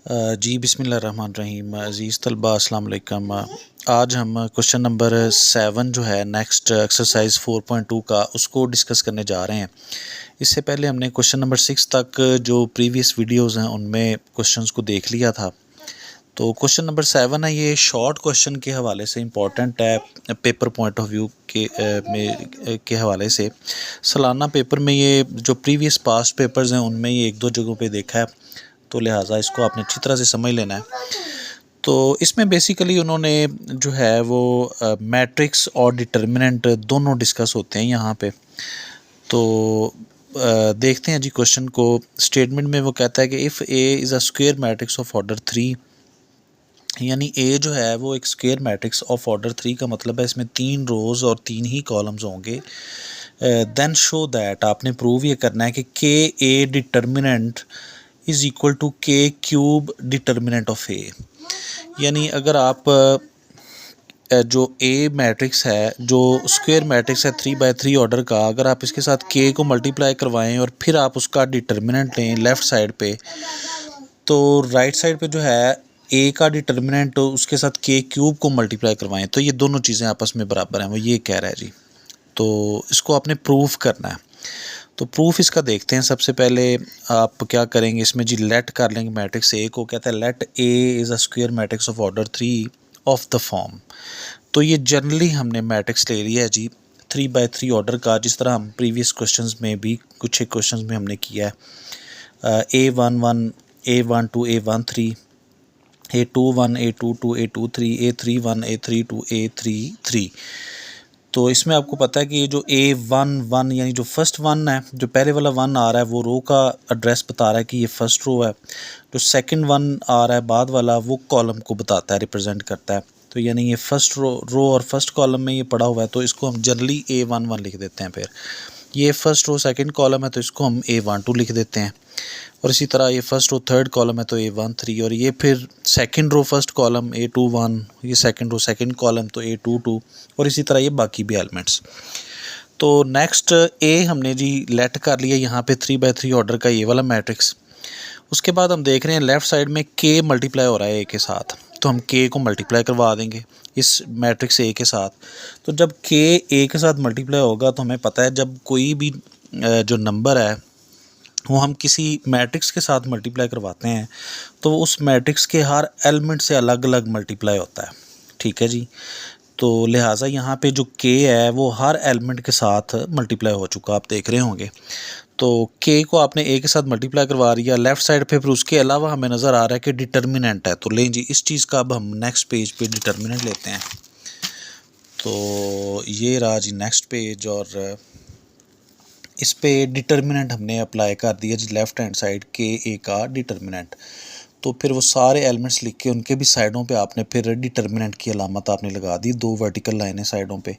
जी बिस्मिल्लाहिर्रहमानिर्रहीम। अज़ीज़ तलबा अस्सलाम वालेकुम। आज हम क्वेश्चन नंबर 7 जो है नेक्स्ट एक्सरसाइज 4.2 का उसको डिस्कस करने जा रहे हैं। इससे पहले हमने क्वेश्चन नंबर 6 तक जो प्रीवियस वीडियोस हैं उनमें क्वेश्चंस को देख लिया था। तो क्वेश्चन नंबर 7 है, ये शॉर्ट क्वेश्चन के हवाले से इम्पॉर्टेंट है पेपर पॉइंट ऑफ व्यू के हवाले से। सालाना पेपर में ये जो प्रीवियस पास्ट पेपर्स हैं उनमें ये एक दो जगहों पे देखा है, तो लिहाजा इसको आपने अच्छी तरह से समझ लेना है। तो इसमें बेसिकली उन्होंने जो है वो मैट्रिक्स और डिटर्मिनेंट दोनों डिस्कस होते हैं यहाँ पे। तो देखते हैं जी क्वेश्चन को। स्टेटमेंट में वो कहता है कि if A is a square matrix of order 3, यानी ए जो है वो एक स्क्वायर मैट्रिक्स ऑफ ऑर्डर 3 का मतलब है इसमें 3 रोज़ और 3 ही कॉलम्स होंगे। देन शो दैट, आपने प्रूव ये करना है कि K A determinant is equal to K cube determinant of A. यानी अगर आप जो ए मैट्रिक्स है, जो स्क्वायर मैट्रिक्स है 3/3 ऑर्डर का, अगर आप इसके साथ के को मल्टीप्लाई करवाएं और फिर आप उसका डिटर्मिनेंट लें लेफ़्ट साइड पे, तो राइट साइड पे जो है ए का डिटर्मिनेंट उसके साथ के क्यूब को मल्टीप्लाई करवाएं तो ये दोनों चीज़ें आपस में बराबर हैं, वो ये कह रहा है जी। तो इसको आपने प्रूफ करना है। तो प्रूफ इसका देखते हैं। सबसे पहले आप क्या करेंगे, इसमें जी लेट कर लेंगे मैट्रिक्स ए को। कहता है let A is a square matrix of order 3 of the form. तो ये जनरली हमने मैट्रिक्स ले लिया है जी 3/3 ऑर्डर का, जिस तरह हम प्रीवियस क्वेश्चंस में भी कुछ एक क्वेश्चंस में हमने किया है। A11 A12 A13 A21 A22 A23 A31 A32 A33। तो इसमें आपको पता है कि ये जो A11 यानी जो फर्स्ट वन है, जो पहले वाला वन आ रहा है वो रो का एड्रेस बता रहा है कि ये फर्स्ट रो है। जो सेकंड वन आ रहा है बाद वाला वो कॉलम को बताता है, रिप्रेजेंट करता है। तो यानी ये फर्स्ट रो और फर्स्ट कॉलम में ये पड़ा हुआ है, तो इसको हम जनरली A11 लिख देते हैं। फिर ये फर्स्ट रो सेकंड कॉलम है तो इसको हम A12 लिख देते हैं। और इसी तरह ये फर्स्ट रो थर्ड कॉलम है तो A13, और ये फिर second row first column A21, ये सेकंड रो सेकंड कॉलम तो A22, और इसी तरह ये बाकी भी एलिमेंट्स। तो नेक्स्ट ए हमने जी लेट कर लिया यहाँ पे 3/3 ऑर्डर का ये वाला मैट्रिक्स। उसके बाद हम देख रहे हैं लेफ़्ट साइड में के मल्टीप्लाई हो रहा है ए के साथ, तो हम के को मल्टीप्लाई करवा देंगे इस मैट्रिक्स ए के साथ। तो जब के ए के साथ मल्टीप्लाई होगा तो हमें पता है जब कोई भी जो नंबर है वो हम किसी मैट्रिक्स के साथ मल्टीप्लाई करवाते हैं तो उस मैट्रिक्स के हर एलिमेंट से अलग अलग मल्टीप्लाई होता है। ठीक है जी। तो लिहाजा यहाँ पे जो के है वो हर एलिमेंट के साथ मल्टीप्लाई हो चुका, आप देख रहे होंगे। तो के को आपने ए के साथ मल्टीप्लाई करवा दिया लेफ़्ट साइड पे, फिर उसके अलावा हमें नज़र आ रहा है कि डिटर्मिनेंट है। तो लें जी इस चीज़ का अब हम नेक्स्ट पेज पे डिटर्मिनेंट लेते हैं। तो ये रहा जी नेक्स्ट पेज, और इस पे डिटर्मिनेंट हमने अप्लाई कर दिया जी लेफ़्ट हैंड साइड के ए का डिटर्मिनेंट। तो फिर वो सारे एलिमेंट्स लिख के उनके भी साइडों पे आपने फिर डिटर्मिनेंट की अलामत आपने लगा दी, 2 वर्टिकल लाइनें साइडों पे।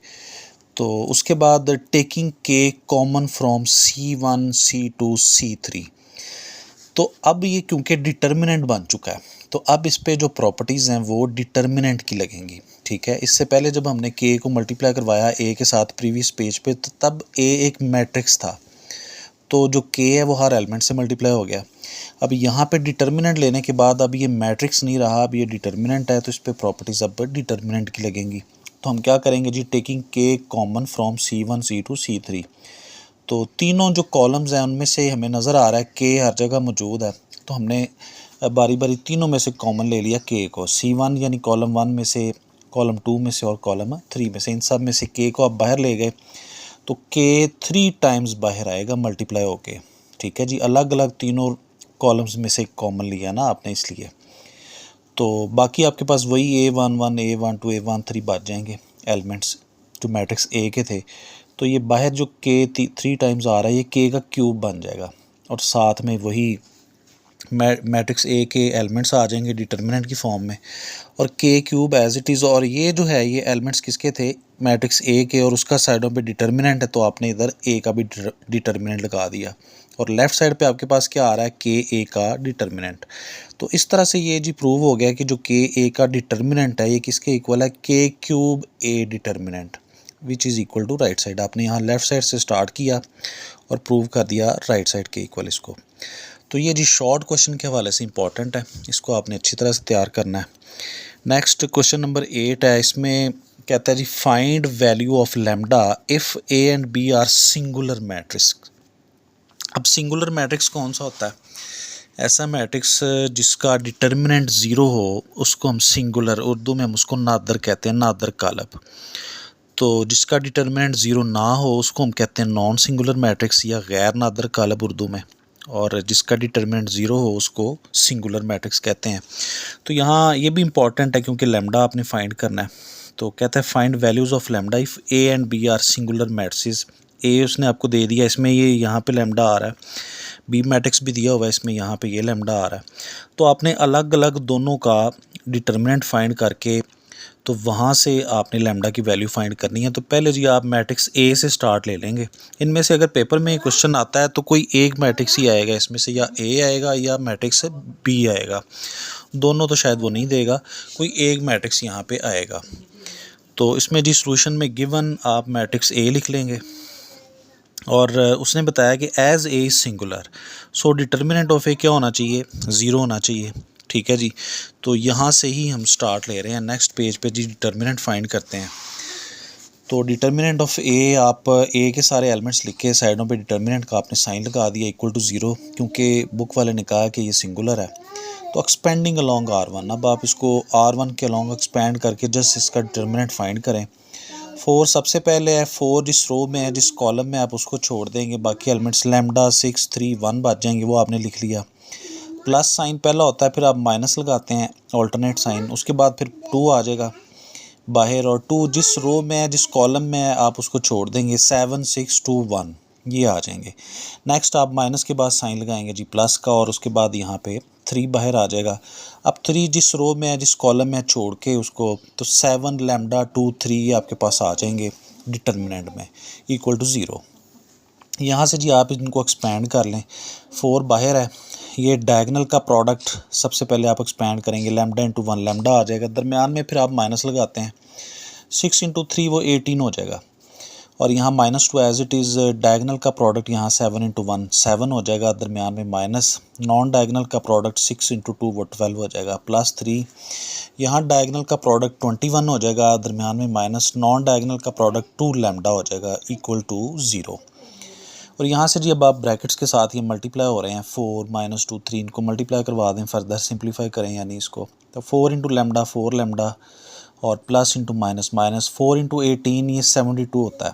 तो उसके बाद टेकिंग के common from C1 C2 C3। तो अब ये क्योंकि डिटर्मिनेंट बन चुका है तो अब इस पे जो प्रॉपर्टीज़ हैं वो डिटर्मिनेंट की लगेंगी। ठीक है, इससे पहले जब हमने के को मल्टीप्लाई करवाया ए के साथ प्रीवियस पेज पे, तो तब ए एक मैट्रिक्स था, तो जो के है वो हर एलिमेंट से मल्टीप्लाई हो गया। अब यहाँ पे डिटर्मिनेंट लेने के बाद अब ये मैट्रिक्स नहीं रहा, अब ये डिटर्मिनेंट है, तो इस पे प्रॉपर्टीज़ अब डिटर्मिनेंट की लगेंगी। तो हम क्या करेंगे जी, टेकिंग के common from C1 C2 C3। तो तीनों जो कॉलम्स हैं उनमें से हमें नज़र आ रहा है के हर जगह मौजूद है, तो हमने बारी बारी तीनों में से कॉमन ले लिया के को। C1 यानी कॉलम 1 में से, कॉलम 2 में से और कॉलम 3 में से, इन सब में से के को आप बाहर ले गए तो के 3 टाइम्स बाहर आएगा मल्टीप्लाई होके। ठीक है जी, अलग अलग तीनों कॉलम्स में से कॉमन लिया ना आपने, इसलिए। तो बाकी आपके पास वही A11 A12 A13 बच जाएंगे एलिमेंट्स जो मैट्रिक्स ए के थे। तो ये बाहर जो के 3 टाइम्स आ रहा है ये के का क्यूब बन जाएगा, और साथ में वही मैट्रिक्स ए के एलिमेंट्स आ जाएंगे डिटर्मिनेंट की फॉर्म में, और के क्यूब एज इट इज़। और ये जो है ये एलिमेंट्स किसके थे, मैट्रिक्स ए के, और उसका साइडों पे डिटर्मिनेंट है तो आपने इधर ए का भी डिटर्मिनेंट लगा दिया, और लेफ़्ट साइड पे आपके पास क्या आ रहा है, के ए का डिटर्मिनेंट। तो इस तरह से ये जी प्रूव हो गया कि जो के ए का डिटर्मिनेंट है ये किसके इक्वल है, K cube A determinant, which is equal to right side. आपने यहाँ लेफ़्ट साइड से स्टार्ट किया और प्रूव कर दिया राइट साइड के इक्वल इसको। तो ये जी शॉर्ट क्वेश्चन के हवाले से इंपॉर्टेंट है, इसको आपने अच्छी तरह से तैयार करना है। नेक्स्ट क्वेश्चन नंबर 8 है, इसमें कहता है जी find value of lambda if A and B are singular matrix. अब सिंगुलर मैट्रिक्स कौन सा होता है? ऐसा मैट्रिक्स जिसका डिटर्मिनेंट ज़ीरो हो उसको हम सिंगुलर, उर्दू में हम उसको नादर कहते हैं, नादर कालब। तो जिसका डिटर्मिनेंट ज़ीरो ना हो उसको हम कहते हैं नॉन सिंगुलर मैट्रिक्स या गैर नादर कालब उर्दू में, और जिसका डिटर्मिनेंट ज़ीरो हो उसको सिंगुलर मैट्रिक्स कहते हैं। तो यहाँ ये भी इंपॉर्टेंट है क्योंकि लैम्डा आपने फाइंड करना है। तो कहता है find values of lambda if A and B are singular matrix. A उसने आपको दे दिया, इसमें ये यहाँ पे लैम्डा आ रहा है, बी मैट्रिक्स भी दिया हुआ है, इसमें यहाँ पे ये लैम्डा आ रहा है। तो आपने अलग अलग दोनों का डिटर्मिनेंट फाइंड करके तो वहाँ से आपने लैम्डा की वैल्यू फाइंड करनी है। तो पहले जी आप मैट्रिक्स ए से स्टार्ट ले लेंगे। इनमें से अगर पेपर में क्वेश्चन आता है तो कोई एक मैट्रिक्स ही आएगा इसमें से, या ए आएगा या मैट्रिक्स बी आएगा, दोनों तो शायद वो नहीं देगा, कोई एक मैट्रिक्स यहाँ पे आएगा। तो इसमें जी सॉल्यूशन में गिवन आप मैट्रिक्स ए लिख लेंगे, और उसने बताया कि as A is singular, so determinant of A क्या होना चाहिए? ज़ीरो होना चाहिए। ठीक है जी, तो यहाँ से ही हम स्टार्ट ले रहे हैं। नेक्स्ट पेज पे जी डिटर्मिनेंट फाइंड करते हैं। तो डिटर्मिनेंट ऑफ ए, आप ए के सारे एलिमेंट्स लिख के साइडों पे डिटर्मिनेंट का आपने साइन लगा दिया इक्वल टू ज़ीरो, क्योंकि बुक वाले ने कहा कि ये सिंगुलर है। तो एक्सपेंडिंग अलॉन्ग R1, अब आप इसको R1 के अलॉन्ग एक्सपेंड करके जस्ट इसका डिटर्मिनेंट फाइंड करें। 4 सबसे पहले है, 4 जिस रो में है, जिस कॉलम में, आप उसको छोड़ देंगे, बाकी एलिमेंट्स लैम्डा 6 3 1 बच जाएंगे, वो आपने लिख लिया। प्लस साइन पहला होता है, फिर आप माइनस लगाते हैं ऑल्टरनेट साइन, उसके बाद फिर 2 आ जाएगा बाहर, और 2 जिस रो में है, जिस कॉलम में है, आप उसको छोड़ देंगे, 7 6 2 1 ये आ जाएंगे। नेक्स्ट आप माइनस के बाद साइन लगाएंगे जी प्लस का, और उसके बाद यहाँ पे 3 बाहर आ जाएगा। अब 3 जिस रो में है, जिस कॉलम में है, छोड़ के उसको, तो 7 लैम्डा 2 3 आपके पास आ जाएंगे डिटर्मिनेंट में इक्वल टू ज़ीरो। यहाँ से जी आप इनको एक्सपेंड कर लें। 4 बाहर है, ये डायगनल का प्रोडक्ट सबसे पहले आप एक्सपेंड करेंगे, लैम्डा इंटू 1 लैम्डा आ जाएगा, दरमियान में फिर आप माइनस लगाते हैं, 6 इंटू 3 वो 18 हो जाएगा, और यहाँ -2 एज इट इज़ डायगनल का प्रोडक्ट यहाँ 7 इंटू 1 7 हो जाएगा, दरमियान में माइनस, नॉन डायगनल का प्रोडक्ट 6 इंटू 2 वो 12 हो जाएगा, प्लस 3 यहाँ डायगनल का प्रोडक्ट 21 हो जाएगा, दरमियान में माइनस, नॉन डायगनल का प्रोडक्ट 2 लैम्डा हो जाएगा इक्वल टू ज़ीरो। और यहाँ से जी अब आप ब्रैकेट्स के साथ ये मल्टीप्लाई हो रहे हैं, 4 -2 3 इनको मल्टीप्लाई करवा दें, फर्दर सिंप्लीफाई करें यानी इसको, तो 4 इंटू लैम्डा 4 लैम्डा, और plus into minus minus, 4 into 18 ये 72 होता है।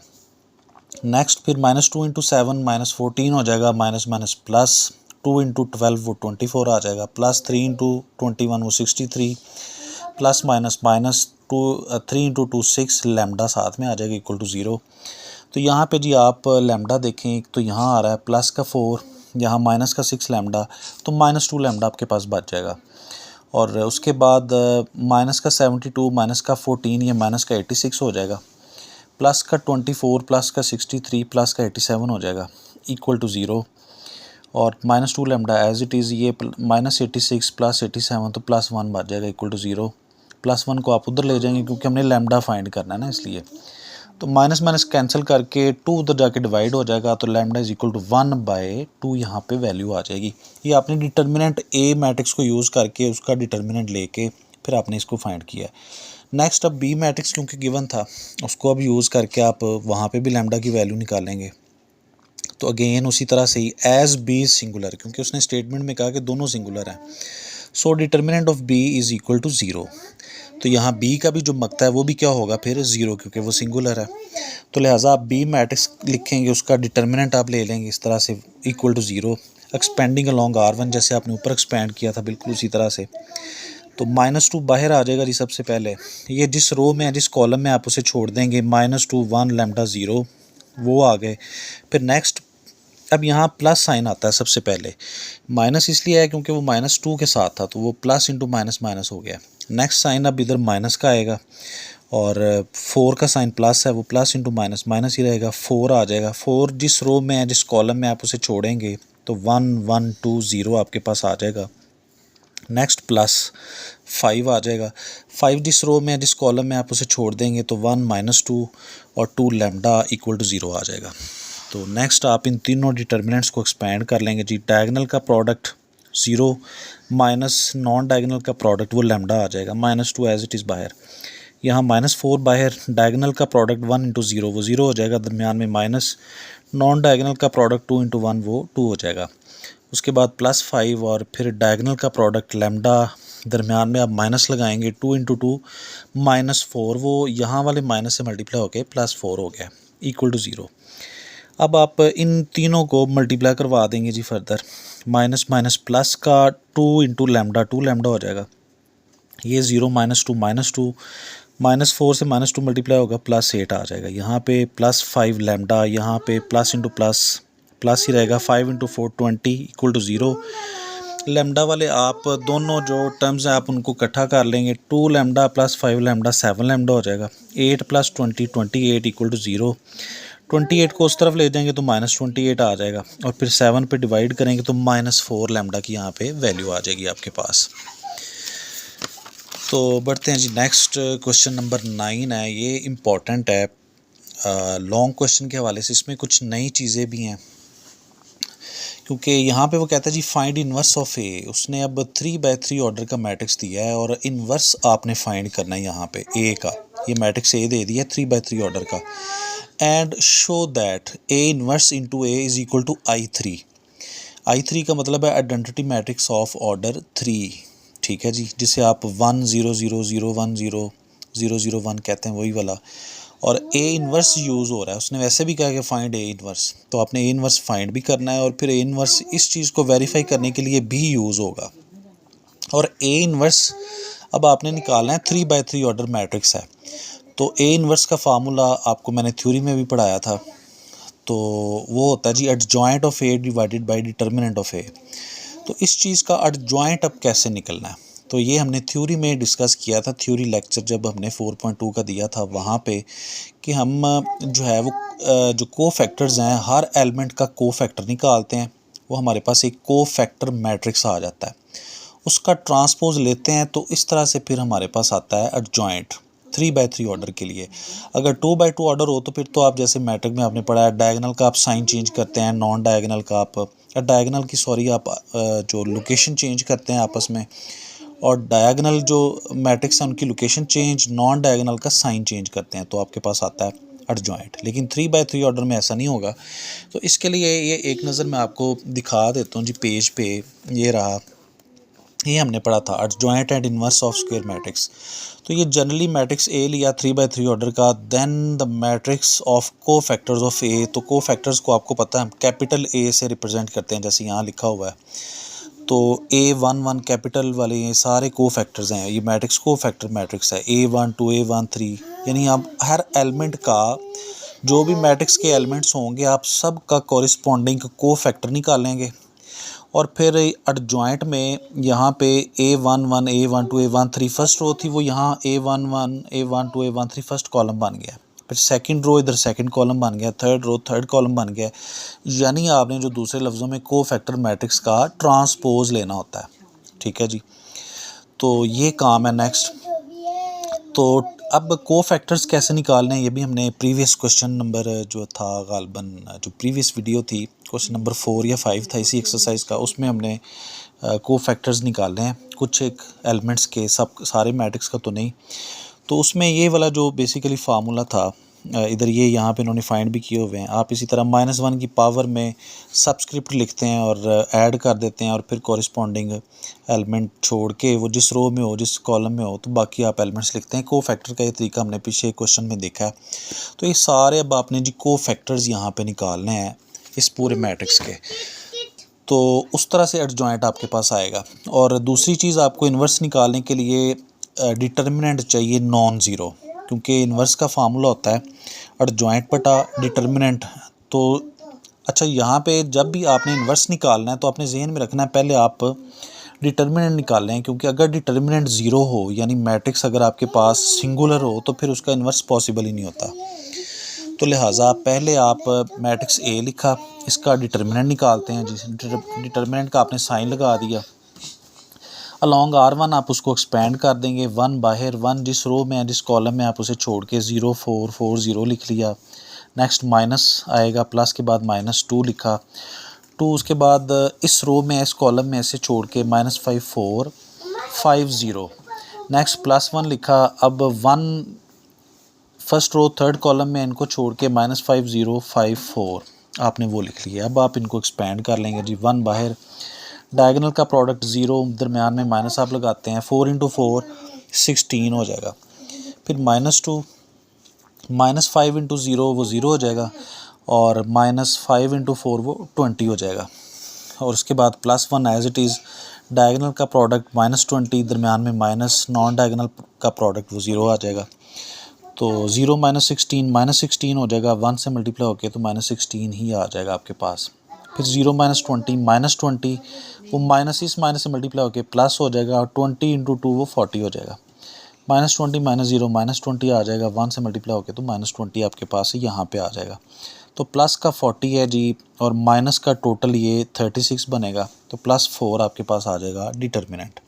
नेक्स्ट फिर -2 इंटू 7 -14 हो जाएगा, माइनस माइनस प्लस, 2 इंटू 12 वो 24 आ जाएगा, प्लस 3 इंटू 21 वो 63, plus minus minus 3 into 2 6 lambda साथ में आ जाएगा इक्वल टू ज़ीरो। तो यहाँ पे जी आप लैम्डा देखें, एक तो यहाँ आ रहा है प्लस का 4, यहाँ माइनस का 6 लैम्डा, तो -2 लैम्डा आपके पास बच जाएगा। और उसके बाद माइनस का 72 माइनस का 14 ये माइनस का 86 हो जाएगा, प्लस का 24 प्लस का 63 प्लस का 87 हो जाएगा इक्वल टू ज़ीरो। और -2 लैम्डा एज इट इज़ ये -86 प्लस 87 तो +1 बच जाएगा इक्वल टू ज़ीरो। +1 को आप उधर ले जाएंगे क्योंकि हमने लैम्डा फाइंड करना है ना, इसलिए तो माइनस माइनस कैंसिल करके 2 उधर जाके डिवाइड हो जाएगा, तो लैम्डा इज इक्वल टू 1/2 यहाँ पे वैल्यू आ जाएगी। ये आपने डिटर्मिनेंट ए मैट्रिक्स को यूज़ करके उसका डिटर्मिनेंट लेके फिर आपने इसको फाइंड किया है। नेक्स्ट अब बी मैट्रिक्स क्योंकि गिवन था, उसको अब यूज़ करके आप वहाँ पे भी लैम्डा की वैल्यू निकालेंगे। तो अगेन उसी तरह से ही एज बी सिंगुलर, क्योंकि उसने स्टेटमेंट में कहा कि दोनों सिंगुलर हैं, so determinant of B is equal to zero. तो यहाँ बी का भी जो मकता है वो भी क्या होगा फिर ज़ीरो, क्योंकि वो सिंगुलर है। तो लिहाजा आप बी मैट्रिक्स लिखेंगे, उसका डिटर्मिनेंट आप ले लेंगे इस तरह से equal to zero, expanding along R1 जैसे आपने ऊपर एक्सपेंड किया था बिल्कुल उसी तरह से। तो -2 बाहर आ जाएगा जी सबसे पहले, ये जिस रो में है, जिस कॉलम में, आप उसे छोड़ देंगे, -2 1 लैम्डा 0 वो आ गए। फिर नेक्स्ट अब यहाँ प्लस साइन आता है सबसे पहले, माइनस इसलिए है क्योंकि वो -2 के साथ था, तो वो प्लस इंटू माइनस माइनस हो गया। नेक्स्ट साइन अब इधर माइनस का आएगा, और 4 का साइन प्लस है, वो प्लस इंटू माइनस माइनस ही रहेगा, 4 आ जाएगा। 4 जिस रो में है, जिस कॉलम में, आप उसे छोड़ेंगे तो 1 1 2 0 आपके पास आ जाएगा। नेक्स्ट प्लस 5 आ जाएगा, 5 जिस रो में है, जिस कॉलम में, आप उसे छोड़ देंगे तो 1 -2 और 2 लैम्डा इक्वल टू 0 आ जाएगा। तो नेक्स्ट आप इन तीनों डिटर्मिनेंट्स को एक्सपेंड कर लेंगे जी। डायगनल का प्रोडक्ट 0 माइनस नॉन डायगनल का प्रोडक्ट वो लैम्डा आ जाएगा, -2 एज इट इज़ बाहर, यहाँ -4 बाहर, डायगनल का प्रोडक्ट 1 इंटू 0 वो 0 हो जाएगा, दरमियान में माइनस, नॉन डायगनल का प्रोडक्ट 2 इंटू 1 वो 2 हो जाएगा। उसके बाद +5 और फिर डायगनल का प्रोडक्ट लैम्डा, दरमियान में आप माइनस लगाएंगे, 2 इंटू 2 -4, वो यहाँ वाले माइनस से मल्टीप्लाई होकर +4 हो गया इक्वल टू 0। अब आप इन तीनों को मल्टीप्लाई करवा देंगे जी फर्दर, माइनस माइनस प्लस का 2 इंटू लैम्डा, 2 लैम्डा हो जाएगा, ये 0 -2 -2, -4 से -2 मल्टीप्लाई होगा +8 आ जाएगा, यहाँ पे +5 लैम्डा, यहाँ पे प्लस इंटू प्लस प्लस ही रहेगा, 5 इंटू 4 20 इक्वल टू 0। लैम्डा वाले आप दोनों जो टर्म्स हैं आप उनको इकट्ठा कर लेंगे, 2 लैम्डा प्लस 5 लैम्डा 7 लैम्डा हो जाएगा, 8 + 20 28 इक्वल टू 0। 28 को उस तरफ ले जाएंगे तो -28 आ जाएगा, और फिर 7 पे डिवाइड करेंगे तो -4 लैम्डा की यहाँ पे वैल्यू आ जाएगी आपके पास। तो बढ़ते हैं जी, नेक्स्ट क्वेश्चन नंबर 9 है, ये इम्पॉर्टेंट है लॉन्ग क्वेश्चन के हवाले से, इसमें कुछ नई चीज़ें भी हैं, क्योंकि यहाँ पे वो कहता है जी फाइंड इन्वर्स ऑफ ए। उसने अब 3/3 ऑर्डर का मैट्रिक्स दिया है और इन्वर्स आपने फाइंड करना है यहाँ पे ए का, ये मैट्रिक्स ए दे दिया 3/3 ऑर्डर का, and show that A inverse into A is equal to I3। I3 का मतलब है आइडेंटिटी मैट्रिक्स ऑफ ऑर्डर 3, ठीक है जी, जिसे आप 1 0 0 0 1 0 0 0 1 कहते हैं, वही वाला। और ए इन्वर्स यूज़ हो रहा है, उसने वैसे भी कहा कि फाइंड ए इन्वर्स, तो आपने ए इन्वर्स फाइंड भी करना है और फिर ए इन्वर्स इस चीज़ को वेरीफाई करने के लिए भी यूज़ होगा। और ए इन्वर्स अब आपने निकालना है 3/3 ऑर्डर मैट्रिक्स है, तो ए इन्वर्स का फार्मूला आपको मैंने थ्योरी में भी पढ़ाया था, तो वो होता है जी adjoint of A divided by determinant of A. तो इस चीज़ का एडजॉइंट अब कैसे निकलना है, तो ये हमने थ्योरी में डिस्कस किया था, थ्योरी लेक्चर जब हमने 4.2 का दिया था वहाँ पे, कि हम जो है वो जो को फैक्टर्स हैं हर एलिमेंट का को फैक्टर निकालते हैं, वो हमारे पास एक को फैक्टर मैट्रिक्स आ जाता है, उसका ट्रांसपोज लेते हैं, तो इस तरह से फिर हमारे पास आता है एडजॉइंट 3/3 ऑर्डर के लिए। अगर 2/2 ऑर्डर हो तो फिर तो आप जैसे मैट्रिक में आपने पढ़ा है, डायगनल का आप साइन चेंज करते हैं, नॉन डायगनल का आप डायगनल की आप जो लोकेशन चेंज करते हैं आपस में, और डायगनल जो मैट्रिक्स हैं उनकी लोकेशन चेंज, नॉन डायगनल का साइन चेंज करते हैं, तो आपके पास आता है एडजॉइंट। लेकिन 3/3 ऑर्डर में ऐसा नहीं होगा, तो इसके लिए ये एक नज़र मैं आपको दिखा देता हूँ जी, पेज पे ये रहा, ये हमने पढ़ा था adjoint and inverse of square matrix. तो ये जनरली मैट्रिक्स ए लिया 3/3 ऑर्डर का, देन द मैट्रिक्स ऑफ को फैक्टर्स ऑफ ए। तो को फैक्टर्स को आपको पता है हम कैपिटल ए से रिप्रेजेंट करते हैं, जैसे यहाँ लिखा हुआ है, तो A11 कैपिटल वाले ये सारे को फैक्टर्स हैं, ये मैट्रिक्स को फैक्टर मैट्रिक्स है, A12 A1 3, यानी आप हर एलिमेंट का जो भी मैट्रिक्स के एलिमेंट्स होंगे आप सब का कॉरिस्पॉन्डिंग को फैक्टर निकालेंगे, और फिर एडजॉइंट में यहाँ पे A11 A12 A1 3 first row थी, वो यहाँ A11 A12 A1 3 first column बन गया, फिर सेकंड रो इधर सेकंड कॉलम बन गया, थर्ड रो थर्ड कॉलम बन गया, यानी आपने जो दूसरे लफ्ज़ों में को फैक्टर मैट्रिक्स का ट्रांसपोज लेना होता है, ठीक है जी। तो ये काम है नेक्स्ट। तो अब को फैक्टर्स कैसे निकालने हैं ये भी हमने प्रीवियस क्वेश्चन नंबर जो था गालबन जो प्रीवियस वीडियो थी, क्वेश्चन नंबर 4 या 5 था इसी एक्सरसाइज का, उसमें हमने को फैक्टर्स निकालने हैं कुछ एक एलिमेंट्स के, सब सारे मैट्रिक्स का तो नहीं। तो उसमें ये वाला जो बेसिकली फार्मूला था, इधर ये यहाँ पे इन्होंने फाइंड भी किए हुए हैं, आप इसी तरह -1 की पावर में सबस्क्रिप्ट लिखते हैं और ऐड कर देते हैं, और फिर कॉरिस्पॉन्डिंग एलिमेंट छोड़ के वो जिस रो में हो जिस कॉलम में हो तो बाकी आप एलिमेंट्स लिखते हैं। को फैक्टर का ये तरीका हमने पीछे क्वेश्चन में देखा है। तो ये सारे अब आपने जी को फैक्टर्स यहाँ पे निकालने हैं इस पूरे मैट्रिक्स के, तो उस तरह से एडजॉइंट आपके पास आएगा। और दूसरी चीज़ आपको इन्वर्स निकालने के लिए डिटर्मिनेंट चाहिए नॉन ज़ीरो, क्योंकि इन्वर्स का फार्मूला होता है एडजॉइंट बटा डिटर्मिनेंट। तो अच्छा, यहाँ पे जब भी आपने इन्वर्स निकालना है तो आपने जहन में रखना है पहले आप डिटर्मिनेंट निकाल लें, क्योंकि अगर डिटर्मिनेंट ज़ीरो हो यानी मैट्रिक्स अगर आपके पास सिंगुलर हो तो फिर उसका इन्वर्स पॉसिबल ही नहीं होता। तो लिहाजा पहले आप मैट्रिक्स ए लिखा, इसका डिटर्मिनेंट निकालते हैं, जिस डिटर्मिनेंट का आपने साइन लगा दिया, अलॉन्ग R1 आप उसको एक्सपेंड कर देंगे, 1 बाहर 1 जिस रो में है जिस कॉलम में आप उसे छोड़ के 0 4 4 0 लिख लिया, नेक्स्ट माइनस आएगा, प्लस के बाद -2 लिखा, 2 उसके बाद इस रो में इस कॉलम में ऐसे छोड़ के -5 4 5 0, नेक्स्ट +1 लिखा। अब 1 फर्स्ट रो थर्ड कॉलम में इनको छोड़ के -5 0 5 4 आपने वो लिख लिया। अब आप इनको एक्सपेंड कर लेंगे जी, 1 बाहर, डायगोनल का प्रोडक्ट 0, दरमियान में माइनस आप लगाते हैं, 4 × 4 16 हो जाएगा। फिर -2, -5 × 0 वो 0 हो जाएगा, और -5 × 4 वो 20 हो जाएगा। और उसके बाद +1 एज इट इज़, डायगोनल का प्रोडक्ट -20, दरमियान में माइनस, नॉन डायगोनल का प्रोडक्ट वो 0 आ जाएगा। तो 0 -16 हो जाएगा, 1 से मल्टीप्लाई होके तो -16 ही आ जाएगा आपके पास। फिर 0 -20 वो माइनस इस माइनस से मल्टीप्लाई होके प्लस हो जाएगा, और 20 × 2 वो 40 हो जाएगा। -20 -0 -20 आ जाएगा, 1 से मल्टीप्लाई होके तो -20 आपके पास यहाँ पे आ जाएगा। तो प्लस का 40 है जी, और माइनस का टोटल ये 36 बनेगा, तो +4 आपके पास आ जाएगा डिटर्मिनेंट।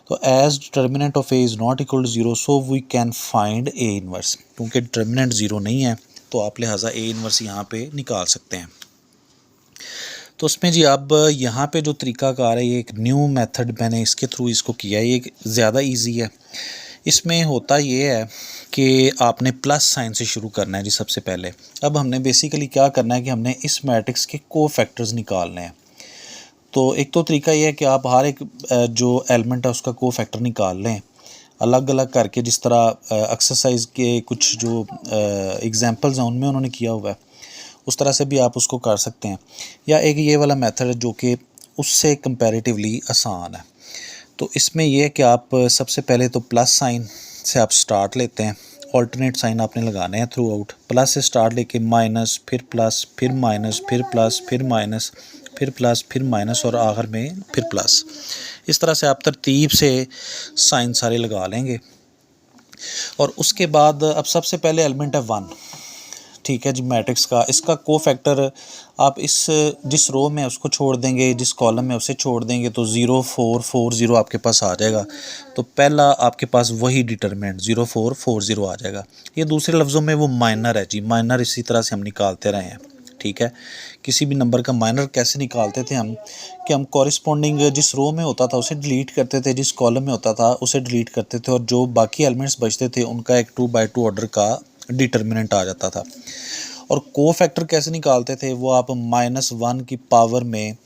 तो as determinant of A is not equal to 0, so we can find A inverse. क्योंकि डिटर्मिनेंट 0 नहीं है तो आप लिहाजा ए इनवर्स यहाँ पे निकाल सकते हैं। तो उसमें जी अब यहाँ पे जो तरीक़ाकार है, ये एक न्यू मेथड मैंने इसके थ्रू इसको किया है, ये ज़्यादा इजी है। इसमें होता ये है कि आपने प्लस साइन से शुरू करना है जी सबसे पहले। अब हमने बेसिकली क्या करना है कि हमने इस मैट्रिक्स के कोफैक्टर्स निकालने हैं। तो एक तो तरीका ये है कि आप हर एक जो एलिमेंट है उसका कोफैक्टर निकाल लें अलग अलग करके, जिस तरह एक्सरसाइज के कुछ जो एग्जांपल्स हैं उनमें उन्होंने किया हुआ है, उस तरह से भी आप उसको कर सकते हैं। या एक ये वाला मेथड है जो कि उससे कंपैरेटिवली आसान है। तो इसमें यह है कि आप सबसे पहले तो प्लस साइन से आप स्टार्ट लेते हैं, ऑल्टरनेट साइन आपने लगाने हैं थ्रू आउट। प्लस से स्टार्ट लेके माइनस, फिर प्लस, फिर माइनस, फिर प्लस, फिर माइनस, फिर प्लस, फिर माइनस, और आखिर में फिर प्लस। इस तरह से आप तरतीब से साइन सारे लगा लेंगे। और उसके बाद अब सबसे पहले एलिमेंट है 1, ठीक है जी, मैट्रिक्स का। इसका कोफैक्टर आप इस जिस रो में उसको छोड़ देंगे, जिस कॉलम में उसे छोड़ देंगे, तो 0 4 4 0 आपके पास आ जाएगा। तो पहला आपके पास वही डिटरमिनेंट 0 4 4 0 आ जाएगा। ये दूसरे लफ्ज़ों में वो माइनर है जी, माइनर इसी तरह से हम निकालते रहे हैं, ठीक है। किसी भी नंबर का माइनर कैसे निकालते थे हम, कि हम कॉरिस्पॉन्डिंग जिस रो में होता था उसे डिलीट करते थे, जिस कॉलम में होता था उसे डिलीट करते थे, और जो बाकी एलिमेंट्स बचते थे उनका एक 2/2 ऑर्डर का डिटर्मिनेंट आ जाता था। और कोफैक्टर कैसे निकालते थे, वो आप -1 की पावर में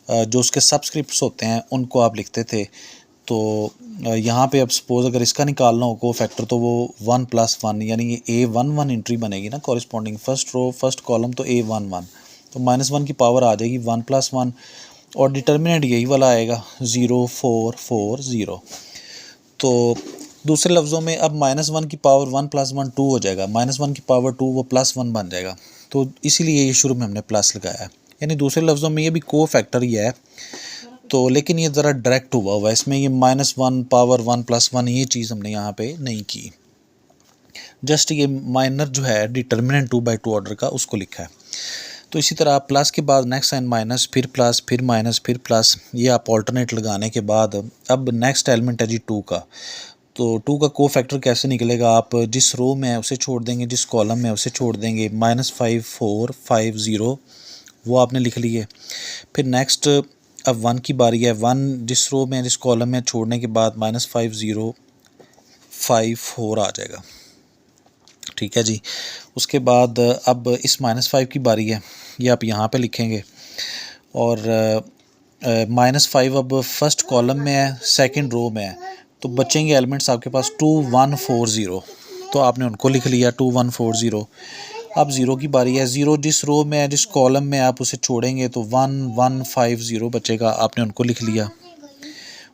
जो उसके सबस्क्रिप्ट्स होते हैं उनको आप लिखते थे। तो यहाँ पे अब सपोज़ अगर इसका निकालना हो कोफैक्टर, तो वो 1 + 1 यानी A11 एंट्री बनेगी ना corresponding, first row first column, तो A11, तो -1 की पावर आ जाएगी 1 + 1, और डिटर्मिनेंट यही वाला आएगा 0 4 4 0। तो दूसरे लफ्ज़ों में अब -1 की पावर 1 + 1 2 हो जाएगा, -1 की पावर 2 वो +1 बन जाएगा। तो इसीलिए ये शुरू में हमने प्लस लगाया है, यानी दूसरे लफ्ज़ों में ये भी कोफैक्टर ही है। तो लेकिन ये ज़रा डायरेक्ट हुआ है, इसमें ये -1 पावर 1 + 1 ये चीज़ हमने यहाँ पे नहीं की। जस्ट ये माइनर जो है डिटर्मिनेंट 2/2 ऑर्डर का उसको लिखा है। तो इसी तरह प्लस के बाद नेक्स्ट साइन माइनस, फिर प्लस, फिर माइनस, फिर प्लस, ये आप ऑल्टरनेट लगाने के बाद अब नेक्स्ट एलिमेंट है जी 2 का। तो 2 का कोफैक्टर कैसे निकलेगा, आप जिस रो में है उसे छोड़ देंगे, जिस कॉलम में है उसे छोड़ देंगे, -5 4 5 0 वो आपने लिख लिए। फिर नेक्स्ट अब 1 की बारी है, 1 जिस रो में जिस कॉलम में छोड़ने के बाद -5 0 5 4 आ जाएगा, ठीक है जी। उसके बाद अब इस -5 की बारी है, ये आप यहाँ पे लिखेंगे। और -5 अब फर्स्ट कॉलम में है, सेकंड रो में है, तो बचेंगे एलिमेंट्स आपके पास 2 1 4 0, तो आपने उनको लिख लिया 2 1 4 0। अब 0 की बारी है, 0 जिस रो में है जिस कॉलम में आप उसे छोड़ेंगे तो 1 1 5 0 बचेगा, आपने उनको लिख लिया।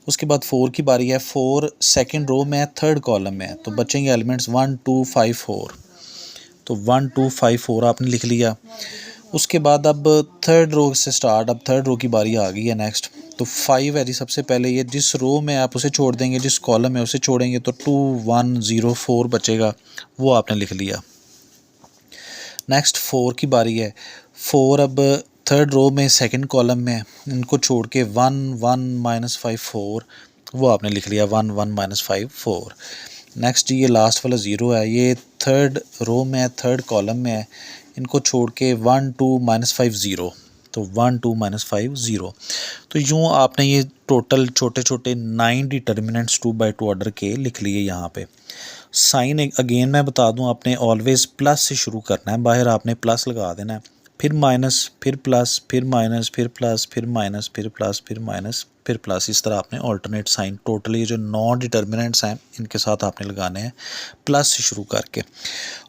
उसके बाद 4 की बारी है, 4 सेकंड रो में है, थर्ड कॉलम में है, तो बचेंगे एलिमेंट्स 1 2 5 4, तो 1 2 5 4 आपने लिख लिया। उसके बाद अब थर्ड रो से स्टार्ट, अब थर्ड रो की बारी आ गई है नेक्स्ट। तो 5 है जी सबसे पहले, ये जिस रो में आप उसे छोड़ देंगे, जिस कॉलम में उसे छोड़ेंगे, तो 2 1 0 4 बचेगा, वो आपने लिख लिया। नेक्स्ट 4 की बारी है, 4 अब थर्ड रो में सेकंड कॉलम में, इनको छोड़ के 1 1 -5 4 वो आपने लिख लिया, 1 1 -5 4। नेक्स्ट ये लास्ट वाला 0 है, ये थर्ड रो में है, थर्ड कॉलम में है, इनको छोड़ के 1 2 -5 0, तो 1 2 -5 0। तो यूँ आपने ये टोटल छोटे छोटे 9 डिटर्मिनेंट्स 2 बाई 2 ऑर्डर के लिख लिए यहाँ पे। साइन अगेन मैं बता दूँ, आपने ऑलवेज़ प्लस से शुरू करना है, बाहर आपने प्लस लगा देना है, फिर माइनस, फिर प्लस, फिर माइनस, फिर प्लस, फिर माइनस, फिर प्लस, फिर माइनस, फिर प्लस। इस तरह आपने ऑल्टरनेट साइन टोटली जो 9 डिटर्मिनेंट्स हैं इनके साथ आपने लगाने हैं प्लस से शुरू करके,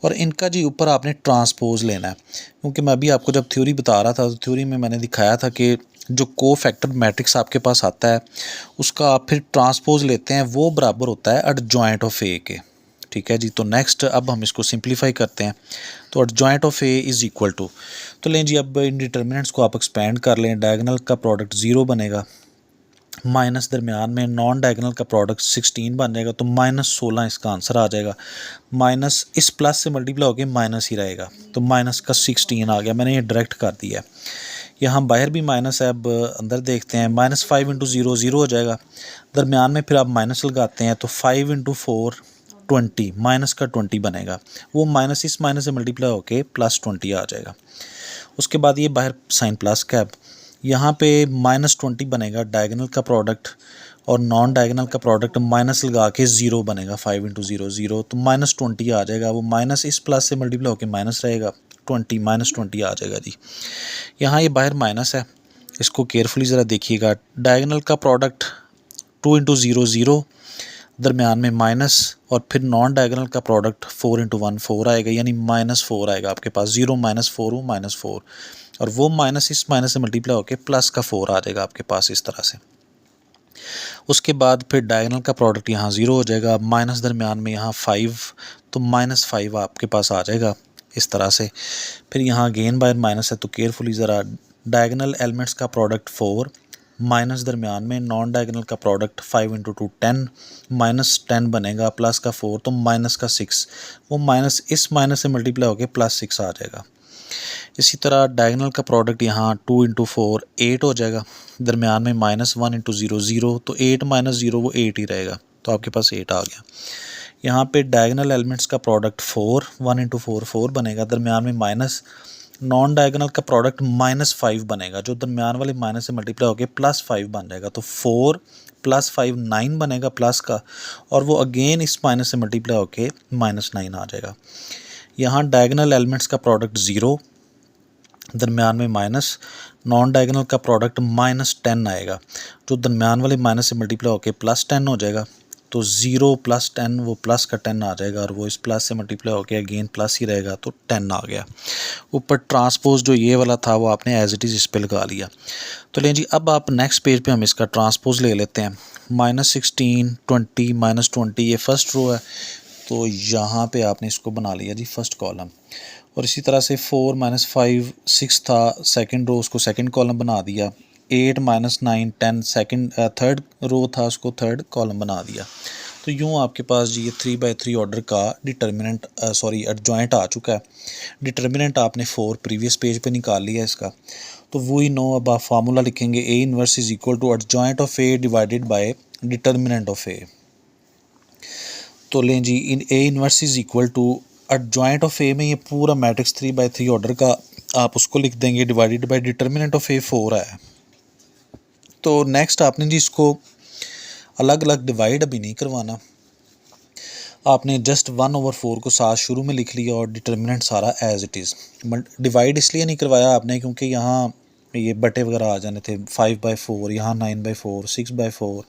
और इनका जी ऊपर आपने ट्रांसपोज लेना है। क्योंकि मैं अभी आपको जब थ्योरी बता रहा था तो थ्योरी में मैंने दिखाया था कि जो को फैक्टर मैट्रिक्स आपके पास आता है उसका आप फिर ट्रांसपोज लेते हैं, वो बराबर होता है एडजॉइंट ऑफ ए के। ठीक है जी। तो नेक्स्ट अब हम इसको सिंप्लीफाई करते हैं। तो adjoint of A is equal to, तो लें जी अब इन डिटर्मिनेंट्स को आप एक्सपेंड कर लें, डायगोनल का प्रोडक्ट 0 बनेगा, माइनस दरमियान में नॉन डायगोनल का प्रोडक्ट 16 बन जाएगा, तो -16 इसका आंसर आ जाएगा। माइनस इस प्लस से मल्टीप्लाई होकर माइनस ही रहेगा, तो माइनस का 16 आ गया, मैंने ये डायरेक्ट कर दिया। यहाँ बाहर भी माइनस है, अब अंदर देखते हैं, -5 × 0 0 हो जाएगा, दरमियान में फिर आप माइनस लगाते हैं तो 5 × 4 20, माइनस का 20 बनेगा, वो माइनस इस माइनस से मल्टीप्लाई होके +20 आ जाएगा। उसके बाद ये बाहर साइन प्लस का, यहाँ पे -20 बनेगा डायगोनल का प्रोडक्ट, और नॉन डायगोनल का प्रोडक्ट माइनस लगा के 0 बनेगा, 5 × 0 0, तो -20 आ जाएगा, वो माइनस इस प्लस से मल्टीप्लाई होकर माइनस रहेगा, 20 -20 आ जाएगा जी। यहाँ ये बाहर माइनस है, इसको केयरफुली ज़रा देखिएगा। डायगोनल का प्रोडक्ट 2 × 0 0, दरमियान में माइनस, और फिर नॉन डायगोनल का प्रोडक्ट 4 × 1 4 आएगा, यानी -4 आएगा आपके पास, 0 -4 -4, और वो माइनस इस माइनस से मल्टीप्लाई होकर प्लस का 4 आ जाएगा आपके पास इस तरह से। उसके बाद फिर डायगोनल का प्रोडक्ट यहाँ 0 हो जाएगा, माइनस दरमियान में यहाँ 5, तो -5 आपके पास आ जाएगा इस तरह से। फिर यहाँ अगेन बाहर माइनस है, तो केयरफुली ज़रा, डायगोनल एलिमेंट्स का प्रोडक्ट 4, माइनस दरमियान में नॉन डायगोनल का प्रोडक्ट 5 × 2 10, -10 बनेगा, प्लस का 4, तो माइनस का 6, वो माइनस इस माइनस से मल्टीप्लाई होकर +6 आ जाएगा। इसी तरह डायगोनल का प्रोडक्ट यहाँ 2 × 4 8 हो जाएगा, दरमियान में -1 × 0 0, तो 8 - 0 वो 8 ही रहेगा, तो आपके पास 8 आ गया। यहाँ पे डायगोनल एलिमेंट्स का प्रोडक्ट 4, 1 × 4 4 बनेगा, दरमियान में माइनस, नॉन डायगोनल का प्रोडक्ट -5 बनेगा, जो दरमियान वाले माइनस से मल्टीप्लाई होकर +5 बन जाएगा, तो 4 + 5 9 बनेगा प्लस का, और वो अगेन इस माइनस से मल्टीप्लाई होकर -9 आ जाएगा। यहाँ डायगोनल एलिमेंट्स का प्रोडक्ट 0, दरमियान में माइनस, नॉन डायगोनल का प्रोडक्ट -10 आएगा, जो दरमियान वाले माइनस से मल्टीप्लाई होकर +10 हो जाएगा, तो 0 + 10 वो प्लस का 10 आ जाएगा, और वो इस प्लस से मल्टीप्लाई होकर अगेन प्लस ही रहेगा, तो 10 आ गया। ऊपर ट्रांसपोज जो ये वाला था वो आपने एज इट इज़ इस पे लगा लिया। तो लें जी अब आप नेक्स्ट पेज पे हम इसका ट्रांसपोज ले लेते हैं। -16 20 -20 ये फर्स्ट रो है, तो यहाँ पे आपने इसको बना लिया जी फर्स्ट कॉलम, और इसी तरह से 4 - 5 6 था सेकंड रो, उसको सेकंड कॉलम बना दिया, 8 - 9 10 सेकंड थर्ड रो था, उसको थर्ड कॉलम बना दिया। तो यूँ आपके पास जी ये 3 बाई 3 ऑर्डर का डिटर्मिनेंट एडजॉइंट आ चुका है। डिटर्मिनेंट आपने 4 प्रीवियस पेज पे निकाल लिया इसका, तो वही नो अब आप फार्मूला लिखेंगे, A inverse is equal to adjoint of A divided by determinant of A। तो लें जी इन A inverse is equal to adjoint of A में ये पूरा मैट्रिक्स 3 बाई 3 ऑर्डर का आप उसको लिख देंगे, divided by determinant of A 4 है। तो नेक्स्ट आपने जी इसको अलग अलग डिवाइड अभी नहीं करवाना, आपने जस्ट 1/4 को साथ शुरू में लिख लिया और डिटर्मिनेंट सारा एज इट इज़। डिवाइड इसलिए नहीं करवाया आपने क्योंकि यहाँ ये बटे वगैरह आ जाने थे, 5/4, यहाँ 9/4, 6/4,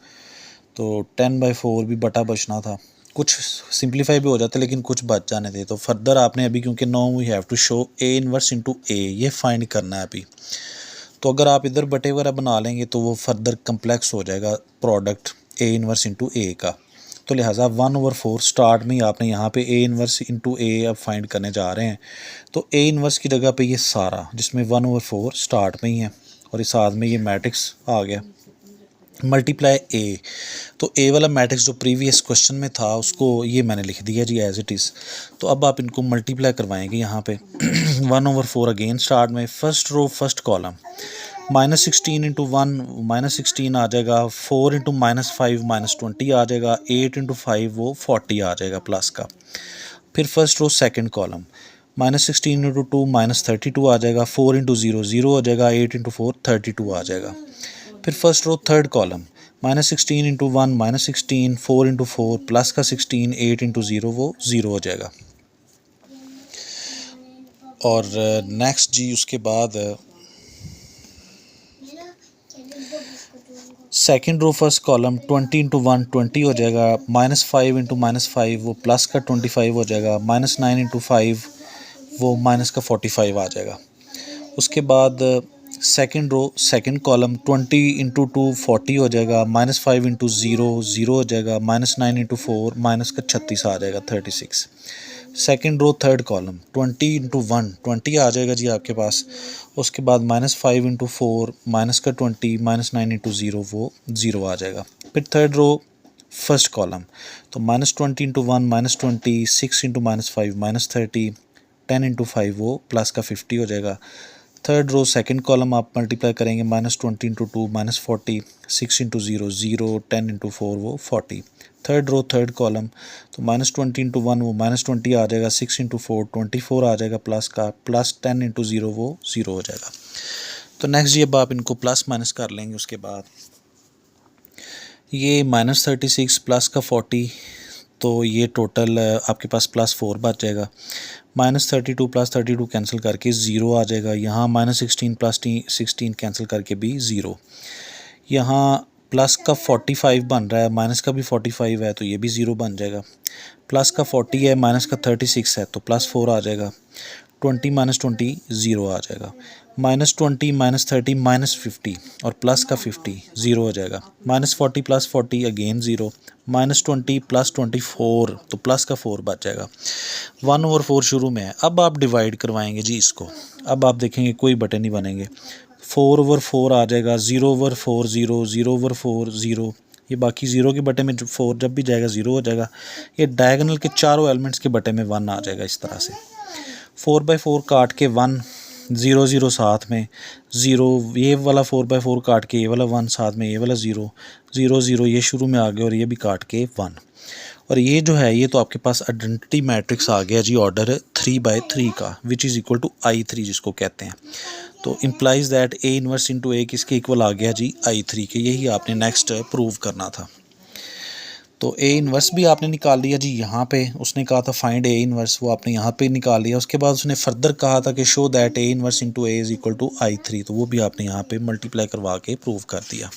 तो 10/4 भी बटा बचना था, कुछ सिंप्लीफाई भी हो जाते लेकिन कुछ बच जाने थे। तो फर्दर आपने अभी क्योंकि no we have to show A inverse into A, ये फाइंड करना है अभी। तो अगर आप इधर बटे वगैरह बना लेंगे तो वो फर्दर कम्प्लेक्स हो जाएगा product A inverse into A का। तो लिहाजा 1/4 स्टार्ट में ही आपने यहाँ पे A इनवर्स इंटू A अब फाइंड करने जा रहे हैं। तो A इनवर्स की जगह पे ये सारा जिसमें 1/4 स्टार्ट में ही है और इस साथ में ये मैट्रिक्स आ गया मल्टीप्लाई A। तो A वाला मैट्रिक्स जो प्रीवियस क्वेश्चन में था उसको ये मैंने लिख दिया जी एज इट इज़। तो अब आप इनको मल्टीप्लाई करवाएंगे यहाँ पे 1/4 अगेन स्टार्ट में, first row first column, -16 into 1 -16 आ जाएगा, 4 इंटू -5 -20 आ जाएगा, 8 इंटू 5 वो 40 आ जाएगा प्लस का। फिर first row second column -16 into 2 -32 आ जाएगा, 4 इंटू 0 0 हो जाएगा, 8 इंटू 4 32 आ जाएगा। फिर first row third column -16 into 1 -16, 4 into 4 plus का 16, 8 इंटू 0 वो 0 हो जाएगा। और नेक्स्ट जी उसके बाद second row first column 20 into 1 20 हो जाएगा, -5 इंटू -5 वो प्लस का 25 हो जाएगा, -9 इंटू 5 वो माइनस का 45 आ जाएगा। उसके बाद second row second column 20 into 2 40 हो जाएगा, -5 इंटू 0 0 हो जाएगा, -9 इंटू 4 माइनस का 36 आ जाएगा 36। Second row third column 20 into 1 20 आ जाएगा जी आपके पास। उसके बाद -5 इंटू 4 माइनस का 20, -9 इंटू 0 वो 0 आ जाएगा। फिर थर्ड रो फर्स्ट कॉलम तो -20 इंटू 1 -20, 6 इंटू -5 -30, 10 इंटू 5 वो प्लस का 50 हो जाएगा। थर्ड रो सेकंड कॉलम आप मल्टीप्लाई करेंगे, -20 इंटू 2 -40, 6 इंटू 0 0, 10 इंटू 4 वो 40। थर्ड रो थर्ड कॉलम तो -20 इंटू 1 वो -20 आ जाएगा, 6 इंटू 4 24 आ जाएगा प्लस का, प्लस 10 इंटू 0 वो 0 हो जाएगा। तो नेक्स्ट जी अब आप इनको प्लस माइनस कर लेंगे। उसके बाद ये -36 प्लस का 40 तो ये टोटल आपके पास +4 बच जाएगा। -32 प्लस 32 कैंसिल करके 0 आ जाएगा। यहाँ -16 प्लस 16 कैंसिल करके भी 0। यहाँ प्लस का 45 बन रहा है, माइनस का भी 45 है तो ये भी 0 बन जाएगा। प्लस का 40 है, माइनस का 36 है तो +4 आ जाएगा। 20 -20 0 आ जाएगा। -20 -30 -50 और प्लस का 50 0 हो जाएगा। -40 प्लस 40 अगेन 0, -20 प्लस 24 तो प्लस का 4 बच जाएगा। 1/4 शुरू में है। अब आप डिवाइड करवाएंगे जी इसको। अब आप देखेंगे कोई बटे नहीं बनेंगे। 4/4 आ जाएगा, 0/4 0, 0/4 0। ये बाकी 0 के बटे में 4 जब भी जाएगा 0 हो जाएगा। ये डायगोनल के चारों एलिमेंट्स के बटे में 1 आ जाएगा इस तरह से। 4/4 काट के 1, 0 0 साथ में 0, ये वाला 4/4 काट के ये वाला 1 साथ में ये वाला 0 0 0 ये शुरू में आ गया और ये भी काट के 1। और ये जो है ये तो आपके पास आइडेंटिटी मैट्रिक्स आ गया जी ऑर्डर 3/3 का, विच इज़ इक्वल टू I3 जिसको कहते हैं। तो implies that A inverse into A किसके इक्वल आ गया जी I3 के। यही आपने नेक्स्ट प्रूव करना था। तो A इनवर्स भी आपने निकाल लिया जी। यहाँ पे उसने कहा था फाइंड A इनवर्स, वो आपने यहाँ पे निकाल लिया। उसके बाद उसने फर्दर कहा था कि show that A inverse into A is equal to I3, तो वो भी आपने यहाँ पे मल्टीप्लाई करवा के प्रूव कर दिया।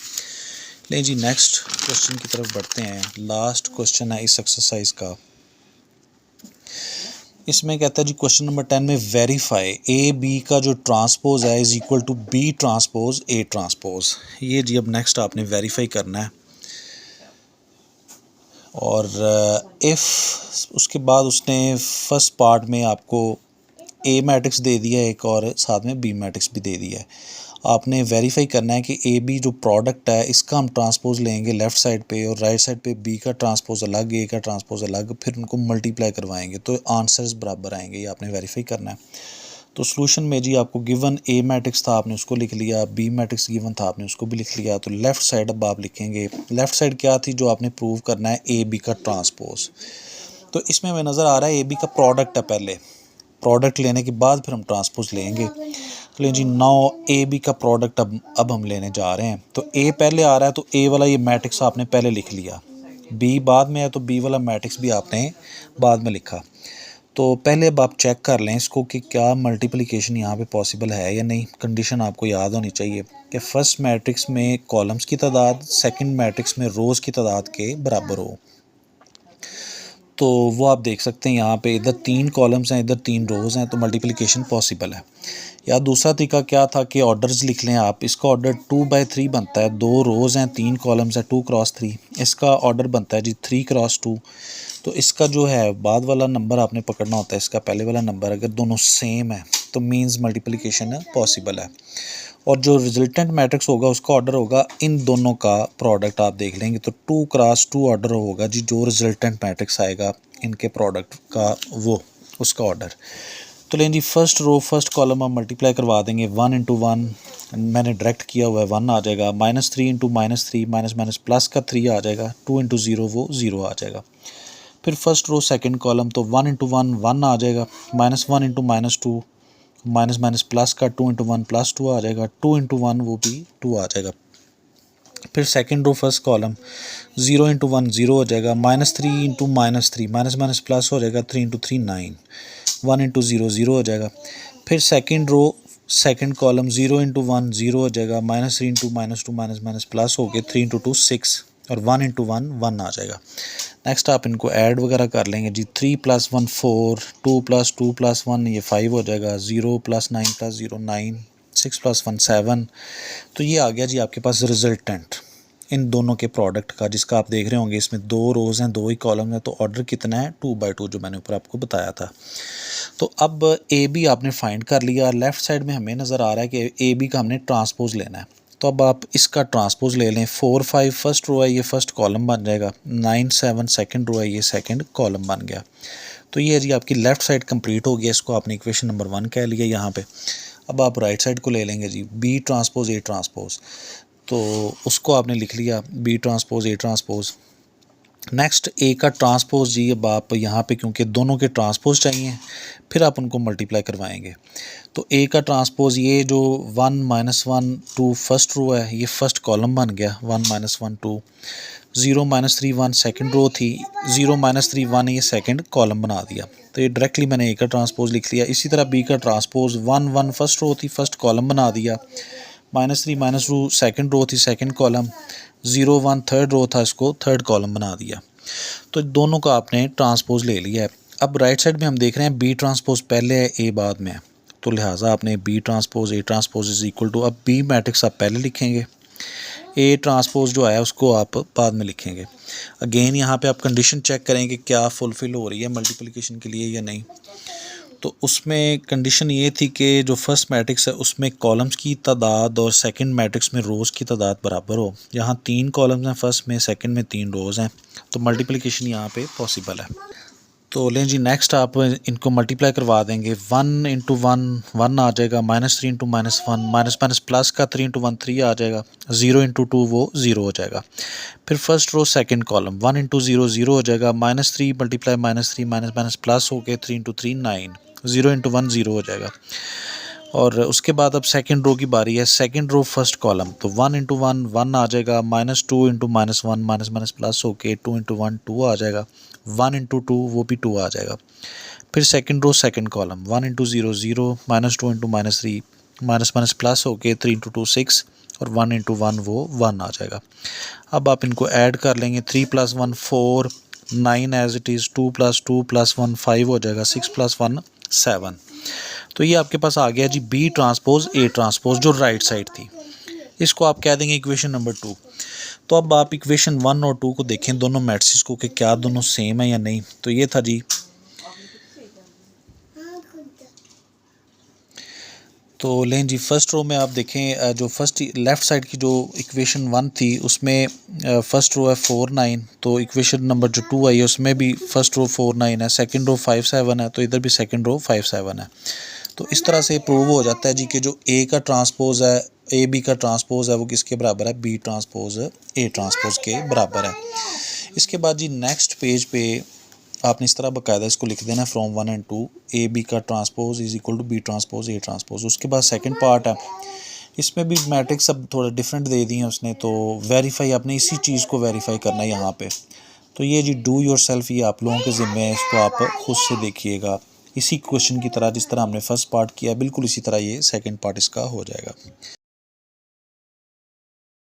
लें जी नेक्स्ट क्वेश्चन की तरफ बढ़ते हैं। लास्ट क्वेश्चन है इस एक्सरसाइज का। इसमें कहता है जी क्वेश्चन नंबर 10 में वेरीफाई A B का जो ट्रांसपोज है is equal to B transpose A transpose. ये जी अब नेक्स्ट आपने वेरीफाई करना है। और इफ़ उसके बाद उसने फर्स्ट पार्ट में आपको A मैट्रिक्स दे दिया एक और साथ में B मैट्रिक्स भी दे दिया है। आपने वेरीफाई करना है कि AB जो प्रोडक्ट है इसका हम ट्रांसपोज लेंगे लेफ़्ट साइड पे और राइट साइड पे B का ट्रांसपोज अलग, A का ट्रांसपोज अलग, फिर उनको मल्टीप्लाई करवाएंगे तो आंसर्स बराबर आएंगे। ये आपने वेरीफाई करना है। तो सॉल्यूशन में जी आपको गिवन A मैट्रिक्स था आपने उसको लिख लिया, B मैट्रिक्स गिवन था आपने उसको भी लिख लिया। तो लेफ़्ट साइड अब आप लिखेंगे, लेफ़्ट साइड क्या थी जो आपने प्रूव करना है AB का ट्रांसपोज। तो इसमें हमें नज़र आ रहा है AB का प्रोडक्ट है, पहले प्रोडक्ट लेने के बाद फिर हम ट्रांसपोज लेंगे। लें जी नाउ AB का प्रोडक्ट अब हम लेने जा रहे हैं। तो A पहले आ रहा है तो A वाला ये मैट्रिक्स आपने पहले लिख लिया, B बाद में है तो B वाला मैट्रिक्स भी आपने बाद में लिखा। तो पहले अब आप चेक कर लें इसको कि क्या मल्टीप्लिकेशन यहाँ पे पॉसिबल है या नहीं। कंडीशन आपको याद होनी चाहिए कि फर्स्ट मैट्रिक्स में कॉलम्स की तादाद सेकंड मैट्रिक्स में रोज़ की तादाद के बराबर हो। तो वो आप देख सकते हैं यहाँ पे इधर 3 कॉलम्स हैं इधर 3 रोज़ हैं, तो मल्टीप्लिकेशन पॉसिबल है। या दूसरा तरीका क्या था कि ऑर्डर्स लिख लें आप। इसका ऑर्डर 2/3 बनता है, 2 रोज़ हैं 3 कॉलम्स हैं 2 क्रॉस 3। इसका ऑर्डर बनता है जी 3 क्रॉस 2। तो इसका जो है बाद वाला नंबर आपने पकड़ना होता है, इसका पहले वाला नंबर अगर दोनों सेम है तो मींस मल्टीप्लिकेशन पॉसिबल है। और जो रिजल्टेंट मैट्रिक्स होगा उसका ऑर्डर होगा इन दोनों का प्रोडक्ट आप देख लेंगे तो 2 क्रॉस 2 ऑर्डर होगा जी। जो रिजल्टेंट मैट्रिक्स आएगा इनके प्रोडक्ट का वो उसका ऑर्डर। तो लें जी फर्स्ट रो फर्स्ट कॉलम हम मल्टीप्लाई करवा देंगे। 1 इंटू 1 मैंने डायरेक्ट किया हुआ है 1 आ जाएगा। -3 इंटू -3 माइनस माइनस प्लस का 3 आ जाएगा। 2 इंटू 0 वो 0 आ जाएगा। फिर फर्स्ट रो सेकंड कॉलम, तो 1 इंटू 1 1 आ जाएगा, -1 इंटू -2 माइनस माइनस प्लस का 2 इंटू 1 +2 आ जाएगा, 2 इंटू 1 वो भी 2 आ जाएगा। फिर second row first column 0 into 1 0 हो जाएगा, -3 इंटू -3 माइनस माइनस प्लस हो जाएगा, 3 इंटू 3 9, 1 इंटू 0 0 हो जाएगा। फिर second row second column 0 into 1 0 हो जाएगा, -3 इंटू -2 माइनस माइनस प्लस हो गया, 3 इंटू 2 6 और 1 इंटू 1 1 आ जाएगा। नेक्स्ट आप इनको ऐड वगैरह कर लेंगे जी, 3 + 1 4, 2 + 2 + 1 ये 5 हो जाएगा, 0 + 9 + 0 9, 6 + 1 7। तो ये आ गया जी आपके पास रिजल्टेंट इन दोनों के प्रोडक्ट का, जिसका आप देख रहे होंगे इसमें 2 रोज़ हैं 2 ही कॉलम हैं, तो ऑर्डर कितना है 2/2 जो मैंने ऊपर आपको बताया था। तो अब ए बी आपने फाइंड कर लिया, लेफ़्ट साइड में हमें नज़र आ रहा है कि ए बी का हमने ट्रांसपोज लेना है। तो अब आप इसका ट्रांसपोज ले लें, 4 5 फर्स्ट रो है, ये फर्स्ट कॉलम बन जाएगा, 9 7 सेकंड रो है, ये सेकंड कॉलम बन गया। तो ये जी आपकी लेफ़्ट साइड कंप्लीट हो गया, इसको आपने इक्वेशन नंबर 1 कह लिया यहाँ पे। अब आप राइट साइड को ले लेंगे जी, बी ट्रांसपोज ए ट्रांसपोज, तो उसको आपने लिख लिया B transpose A transpose. Next A का ट्रांसपोज जी, अब आप यहाँ पे क्योंकि दोनों के ट्रांसपोज चाहिए, फिर आप उनको मल्टीप्लाई करवाएंगे। तो ए का ट्रांसपोज ये जो 1 - 1 2 फर्स्ट रो है, ये फर्स्ट कॉलम बन गया, 1 - 1 2, 0 - 3 1 सेकंड रो थी, 0 - 3 1 ये सेकंड कॉलम बना दिया। तो ये डायरेक्टली मैंने ए का ट्रांसपोज लिख लिया। इसी तरह बी का ट्रांसपोज 1 1 फर्स्ट रो थी, फर्स्ट कॉलम बना दिया, -3 - 2 सेकंड रो थी, सेकंड कॉलम, 0 1 थर्ड रो था, इसको थर्ड कॉलम बना दिया। तो दोनों का आपने ट्रांसपोज ले लिया है। अब राइट साइड में हम देख रहे हैं बी ट्रांसपोज पहले है, ए बाद में है, तो लिहाजा आपने B transpose A transpose is equal to, अब बी मैट्रिक्स आप पहले लिखेंगे, ए ट्रांसपोज जो है उसको आप बाद में लिखेंगे। अगेन यहाँ पे आप कंडीशन चेक करेंगे क्या फुलफ़िल हो रही है मल्टीप्लिकेशन के लिए या नहीं। तो उसमें कंडीशन ये थी कि जो फर्स्ट मैट्रिक्स है उसमें कॉलम्स की तादाद और सेकंड मैट्रिक्स में रोज़ की तादाद बराबर हो। यहाँ 3 कॉलम्स हैं फर्स्ट में, सेकंड में 3 रोज़ हैं, तो मल्टीप्लिकेशन यहाँ पे पॉसिबल है। तो लें जी नेक्स्ट आप इनको मल्टीप्लाई करवा देंगे, 1 इंटू 1 1 आ जाएगा, -3 इंटू -1 माइनस माइनस प्लस का 3 इंटू 1 3 आ जाएगा, 0 इंटू 2 वो 0 हो जाएगा। फिर first row second column 1 into 0 0 हो जाएगा, -3 मल्टीप्लाई -3 माइनस माइनस प्लस हो के 3 इंटू 3 9, 0 इंटू 1 0 हो जाएगा। और उसके बाद अब सेकंड रो की बारी है, सेकंड रो फर्स्ट कॉलम, तो 1 इंटू 1 1 आ जाएगा, -2 इंटू -1 माइनस माइनस प्लस हो के 2 इंटू 1 2 आ जाएगा, 1 इंटू 2 वो भी 2 आ जाएगा। फिर second row second column 1 into 0 0, -2 into -3 minus minus plus हो के 3 इंटू 2 6 और 1 इंटू 1 वो 1 आ जाएगा। अब आप इनको ऐड कर लेंगे, 3 + 1 4, 9 एज इट इज़, 2 + 2 + 1 5 हो जाएगा, 6 + 1 7। तो ये आपके पास आ गया जी बी ट्रांसपोज ए ट्रांसपोज जो राइट साइड थी, इसको आप कह देंगे इक्वेशन नंबर 2। तो अब आप इक्वेशन 1 और 2 को देखें दोनों मैट्रिक्स को कि क्या दोनों सेम है या नहीं। तो ये था जी, तो लें जी फर्स्ट रो में आप देखें जो फर्स्ट लेफ़्ट साइड की जो इक्वेशन 1 थी उसमें फर्स्ट रो है 4 9, तो इक्वेशन नंबर जो 2 आई है उसमें भी फर्स्ट रो 4 9 है, सेकंड रो 5 7 है, तो इधर भी सेकंड रो 5 7 है। तो इस तरह से प्रूव हो जाता है जी कि जो ए का ट्रांसपोज है, ए बी का ट्रांसपोज है, वो किसके बराबर है, बी ट्रांसपोज ए ट्रांसपोज के बराबर है। इसके बाद जी नेक्स्ट पेज पे आपने इस तरह बाकायदा इसको लिख देना, फ्रॉम 1 एंड 2 ए बी का transpose is equal to B transpose A transpose. उसके बाद सेकंड पार्ट है, इसमें भी मैट्रिक्स अब थोड़ा डिफरेंट दे दी हैं उसने, तो वेरीफाई आपने इसी चीज़ को वेरीफाई करना है यहाँ पे। तो ये जी डू योर सेल्फ, ये आप लोगों के ज़िम्मे है, इसको आप खुद से देखिएगा इसी क्वेश्चन की तरह, जिस तरह हमने फर्स्ट पार्ट किया बिल्कुल इसी तरह ये सेकंड पार्ट इसका हो जाएगा।